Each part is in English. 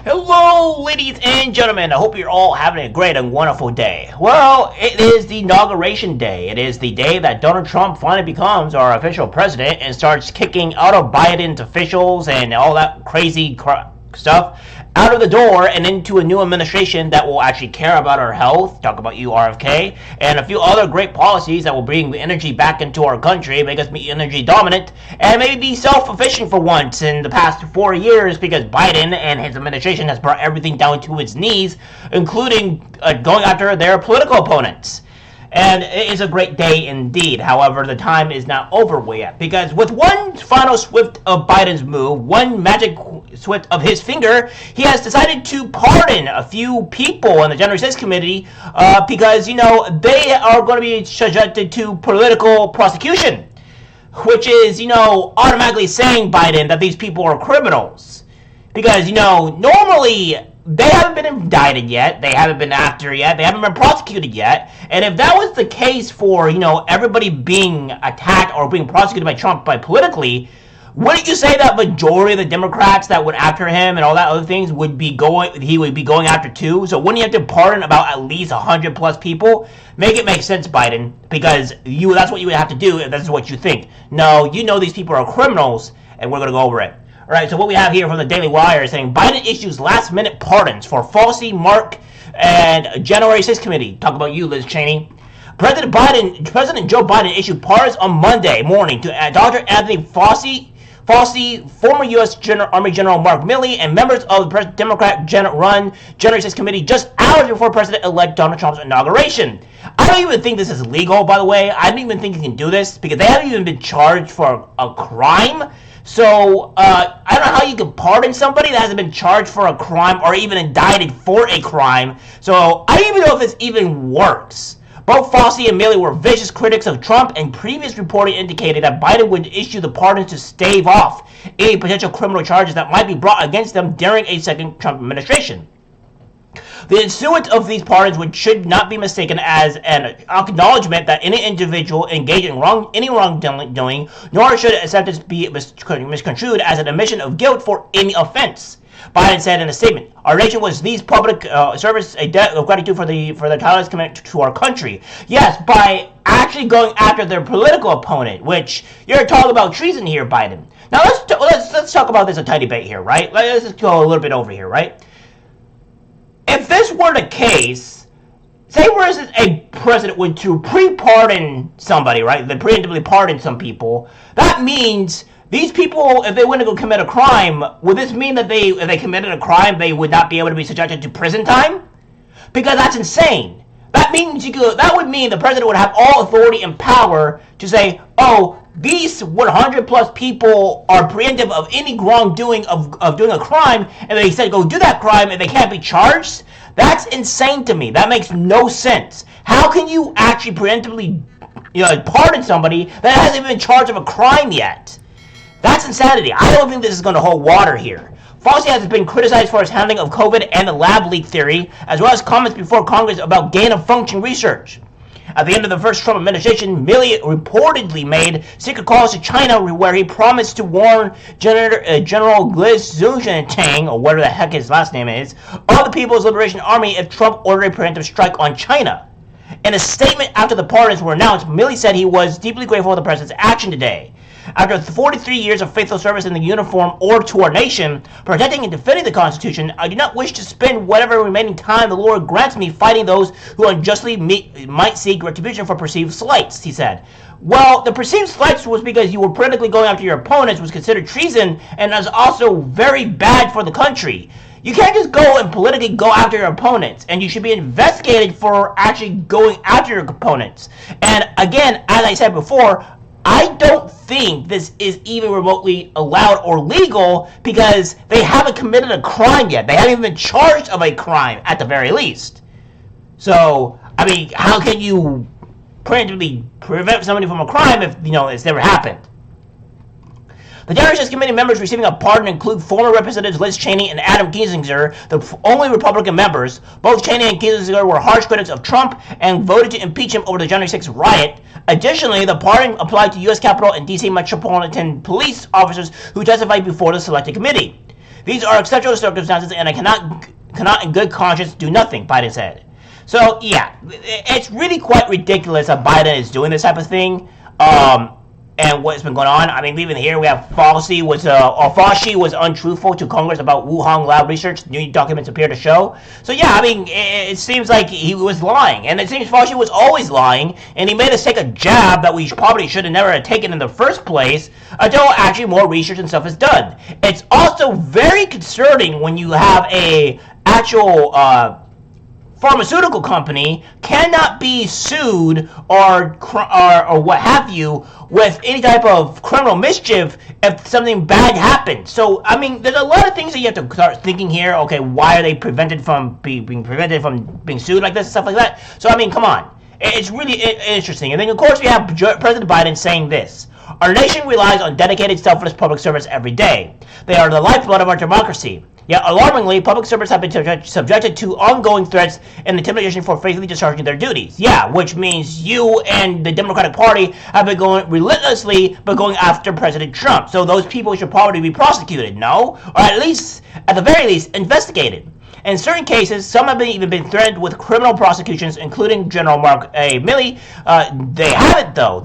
Hello, ladies and gentlemen. I hope you're all having a great and wonderful day. Well, it is the inauguration day. It is the day that Donald Trump finally becomes our official president and starts kicking out of Biden's officials and all that crazy stuff out of the door and into a new administration that will actually care about our health, talk about you RFK, and a few other great policies that will bring energy back into our country, make us be energy dominant, and maybe be self-sufficient for once in the past 4 years, because Biden and his administration has brought everything down to its knees, including going after their political opponents. And it is a great day indeed. However, the time is not over yet, because with one final swift of Biden's move, one magic swift of his finger, he has decided to pardon a few people in the January 6th committee because, they are going to be subjected to political prosecution, which is, automatically saying, Biden, that these people are criminals. Because, normally they haven't been indicted yet, they haven't been after yet, they haven't been prosecuted yet, and if that was the case for, everybody being attacked or being prosecuted by Trump politically, wouldn't you say that majority of the Democrats that went after him and all that other things he would be going after too? So wouldn't you have to pardon about at least 100 plus people? Make it make sense, Biden, because that's what you would have to do if that's what you think. No, these people are criminals, and we're going to go over it. Alright, so what we have here from the Daily Wire is saying Biden issues last-minute pardons for Fauci, Mark, and January 6th committee. Talk about you, Liz Cheney. President Joe Biden issued pardons on Monday morning to Dr. Anthony Fauci, former U.S. Army General Mark Milley, and members of the Democrat-run January 6th committee just hours before President-elect Donald Trump's inauguration. I don't even think this is legal, by the way. I don't even think you can do this, because they haven't even been charged for a crime. So, I don't know how you can pardon somebody that hasn't been charged for a crime or even indicted for a crime. So, I don't even know if this even works. Both Fauci and Milley were vicious critics of Trump, and previous reporting indicated that Biden would issue the pardons to stave off any potential criminal charges that might be brought against them during a second Trump administration. The issuance of these pardons should not be mistaken as an acknowledgement that any individual engaged in any wrongdoing, nor should acceptance be misconstrued as an admission of guilt for any offense. Biden said in a statement, "Our nation was these public service a debt of gratitude for the tireless commitment to our country." Yes, by actually going after their political opponent, which you're talking about treason here, Biden. Now let's talk about this a tiny bit here, right? Let's just go a little bit over here, right? If this were the case, say for instance a president were to pre-pardon somebody, right? They preemptively pardon some people. That means these people, if they went to go commit a crime, would this mean that if they committed a crime, they would not be able to be subjected to prison time? Because that's insane. That would mean the president would have all authority and power to say, oh, these 100 plus people are preemptive of any wrongdoing of doing a crime, and they said go do that crime and they can't be charged? That's insane to me. That makes no sense. How can you actually preemptively pardon somebody that hasn't even been charged of a crime yet? That's insanity. I don't think this is going to hold water here. Fauci has been criticized for his handling of COVID and the lab leak theory, as well as comments before Congress about gain-of-function research. At the end of the first Trump administration, Milley reportedly made secret calls to China where he promised to warn General Liz Zhujiang, or whatever the heck his last name is, of the People's Liberation Army if Trump ordered a preemptive strike on China. In a statement after the pardons were announced, Milley said he was deeply grateful for the president's action today. After 43 years of faithful service in the uniform or to our nation, protecting and defending the Constitution, I do not wish to spend whatever remaining time the Lord grants me fighting those who unjustly might seek retribution for perceived slights, he said. Well, the perceived slights was because you were politically going after your opponents, was considered treason, and is also very bad for the country. You can't just go and politically go after your opponents, and you should be investigated for actually going after your opponents. And again, as I said before, I don't think this is even remotely allowed or legal because they haven't committed a crime yet. They haven't even been charged of a crime at the very least. So, I mean, how can you preemptively prevent somebody from a crime if, it's never happened? The January 6th committee members receiving a pardon include former Representatives Liz Cheney and Adam Kinzinger, the only Republican members. Both Cheney and Kinzinger were harsh critics of Trump and voted to impeach him over the January 6th riot. Additionally, the pardon applied to U.S. Capitol and D.C. Metropolitan Police officers who testified before the selected committee. These are exceptional circumstances, and I cannot in good conscience do nothing, Biden said. So, yeah, it's really quite ridiculous that Biden is doing this type of thing. And what's been going on. I mean, even here we have Fauci was untruthful to Congress about Wuhan lab research. New documents appear to show. So yeah, I mean, it seems like he was lying, and it seems Fauci was always lying, and he made us take a jab that we probably should have never taken in the first place until actually more research and stuff is done. It's also very concerning when you have a actual pharmaceutical company cannot be sued or what have you with any type of criminal mischief if something bad happens. So, I mean, there's a lot of things that you have to start thinking here. Okay, why are they prevented from being sued like this and stuff like that? So, I mean, come on. It's really interesting. And then, of course, we have President Biden saying this. Our nation relies on dedicated, selfless public servants every day. They are the lifeblood of our democracy. Yet, alarmingly, public servants have been subjected to ongoing threats and intimidation for faithfully discharging their duties. Yeah, which means you and the Democratic Party have been going relentlessly, but going after President Trump. So those people should probably be prosecuted, no? Or at the very least, investigated. In certain cases, some have even been threatened with criminal prosecutions, including General Mark A. Milley. They haven't, though.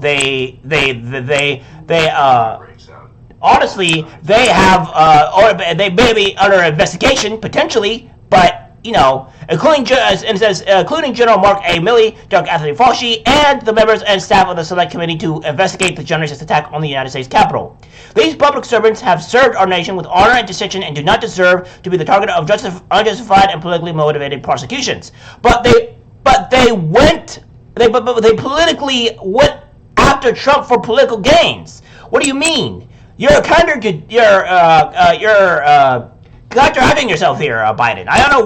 Honestly, they have, or they may be under investigation potentially, but including General Mark A. Milley, Dr. Anthony Fauci, and the members and staff of the Select Committee to investigate the January 6th attack on the United States Capitol. These public servants have served our nation with honor and distinction and do not deserve to be the target of unjustified and politically motivated prosecutions. But they politically went after Trump for political gains. What do you mean? You're contradicting yourself here, Biden. I don't know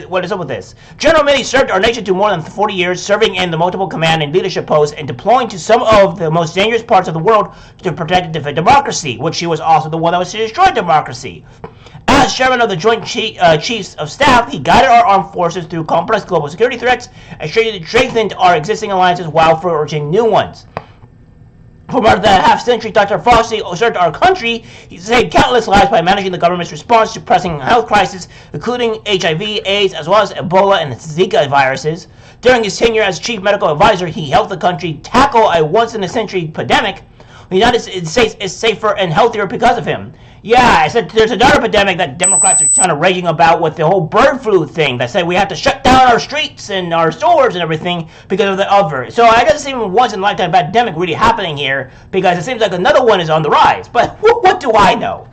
what is up with this. General Milley served our nation to more than 40 years, serving in the multiple command and leadership posts and deploying to some of the most dangerous parts of the world to protect and defend democracy, which she was also the one that was to destroy democracy. As chairman of the Joint Chiefs of Staff, he guided our armed forces through complex global security threats and strengthened our existing alliances while forging new ones. For more than a half-century, Dr. Fauci served our country. He saved countless lives by managing the government's response to pressing health crises, including HIV, AIDS, as well as Ebola and Zika viruses. During his tenure as chief medical advisor, he helped the country tackle a once-in-a-century pandemic. The United States is safer and healthier because of him. Yeah, I said there's another epidemic that Democrats are kind of raging about with the whole bird flu thing. That say we have to shut down our streets and our stores and everything because of the other. So I guess it's even once in a lifetime pandemic really happening here because it seems like another one is on the rise. But what do I know?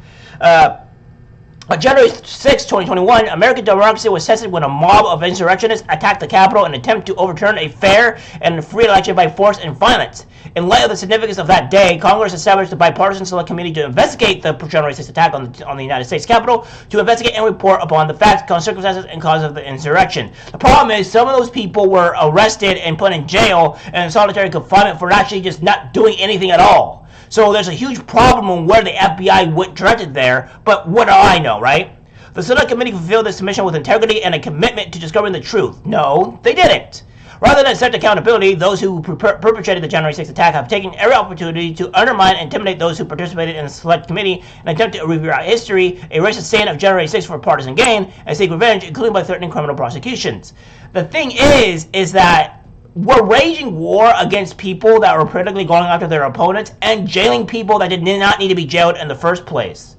On January 6, 2021, American democracy was tested when a mob of insurrectionists attacked the Capitol in an attempt to overturn a fair and free election by force and violence. In light of the significance of that day, Congress established a bipartisan select committee to investigate the January 6 attack on the United States Capitol, to investigate and report upon the facts, circumstances, and cause of the insurrection. The problem is some of those people were arrested and put in jail and in solitary confinement for actually just not doing anything at all. So there's a huge problem on where the FBI went directed there, but what do I know, right? The Select Committee fulfilled this mission with integrity and a commitment to discovering the truth. No, they didn't. Rather than accept accountability, those who perpetrated the January 6th attack have taken every opportunity to undermine and intimidate those who participated in the Select Committee and attempt to rewrite history, erase the stand of January 6th for partisan gain, and seek revenge, including by threatening criminal prosecutions. The thing is that we're waging war against people that were politically going after their opponents and jailing people that did not need to be jailed in the first place.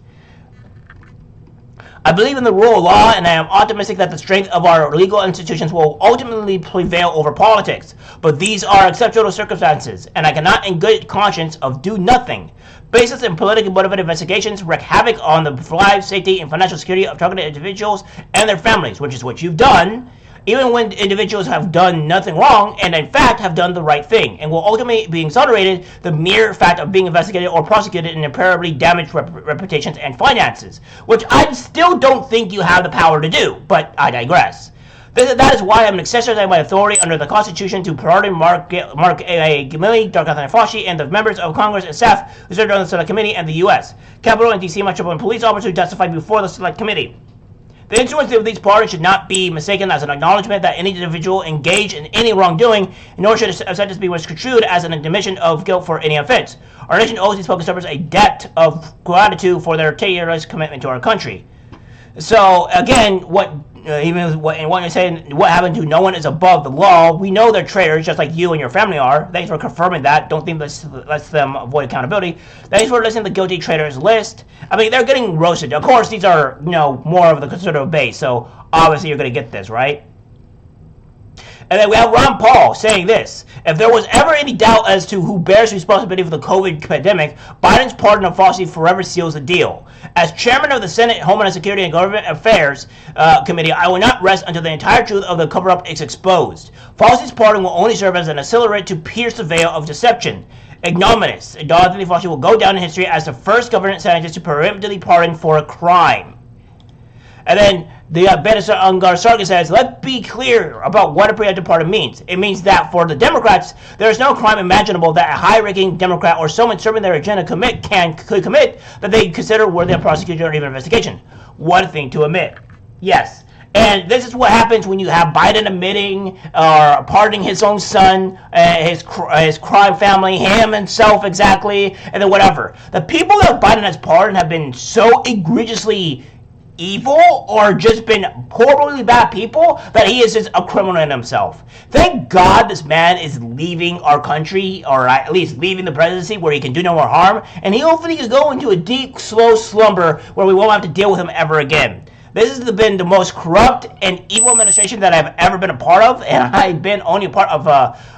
I believe in the rule of law, and I am optimistic that the strength of our legal institutions will ultimately prevail over politics. But these are exceptional circumstances, and I cannot in good conscience do nothing. Baseless and politically motivated investigations wreak havoc on the lives, safety, and financial security of targeted individuals and their families, which is what you've done. Even when individuals have done nothing wrong and in fact have done the right thing and will ultimately be exonerated, the mere fact of being investigated or prosecuted and irreparably damaged reputations and finances, which I still don't think you have the power to do, but I digress. That is why I'm exercising my authority under the Constitution to pardon Mark A. Milley, Dr. Anthony Fauci, and the members of Congress and staff who served on the Select Committee and the U.S. Capitol and D.C. Metropolitan Police officers who testified before the Select Committee. The influence of these parties should not be mistaken as an acknowledgement that any individual engaged in any wrongdoing, nor should a sentence be misconstrued as an admission of guilt for any offense. Our nation owes these focus servers a debt of gratitude for their tireless commitment to our country. So again, what you're saying, what happened to no one is above the law? We know they're traitors, just like you and your family are. Thanks for confirming that. Don't think this lets them avoid accountability. Thanks for listening to the guilty traitors list. I mean, they're getting roasted. Of course, these are more of the conservative base, so obviously you're going to get this, right? And then we have Ron Paul saying this: if there was ever any doubt as to who bears responsibility for the COVID pandemic, Biden's pardon of Fauci forever seals the deal. As chairman of the Senate Homeland Security and Government Affairs Committee, I will not rest until the entire truth of the cover-up is exposed. Fauci's pardon will only serve as an accelerant to pierce the veil of deception. Ignominious. Anthony Fauci will go down in history as the first government scientist to preemptively pardon for a crime. And then the Benedict Ungar Sargon says, let's be clear about what a preemptive pardon means. It means that for the Democrats, there is no crime imaginable that a high-ranking Democrat or someone serving their agenda could commit that they consider worthy of prosecution or even investigation. What a thing to admit. Yes. And this is what happens when you have Biden admitting or pardoning his own son, his crime family, him himself exactly, and then whatever. The people that Biden has pardoned have been so egregiously evil or just been horribly bad people that he is just a criminal in himself. Thank God this man is leaving our country, or at least leaving the presidency where he can do no more harm, and he hopefully can go into a deep, slow slumber where we won't have to deal with him ever again. This has been the most corrupt and evil administration that I've ever been a part of, and I've been only a part of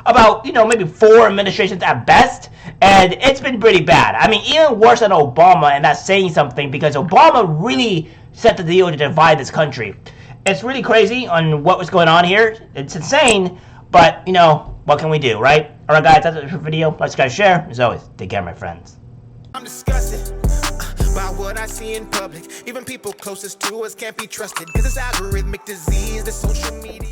about maybe 4 administrations at best, and it's been pretty bad. I mean, even worse than Obama, and that's saying something, because Obama really set the deal to divide this country. It's really crazy on what was going on here. It's insane, but what can we do, right? All right, guys, that's it for the video. Let's guys share. As always, take care, my friends. I'm disgusted by what I see in public. Even people closest to us can't be trusted, because it's algorithmic disease, the social media.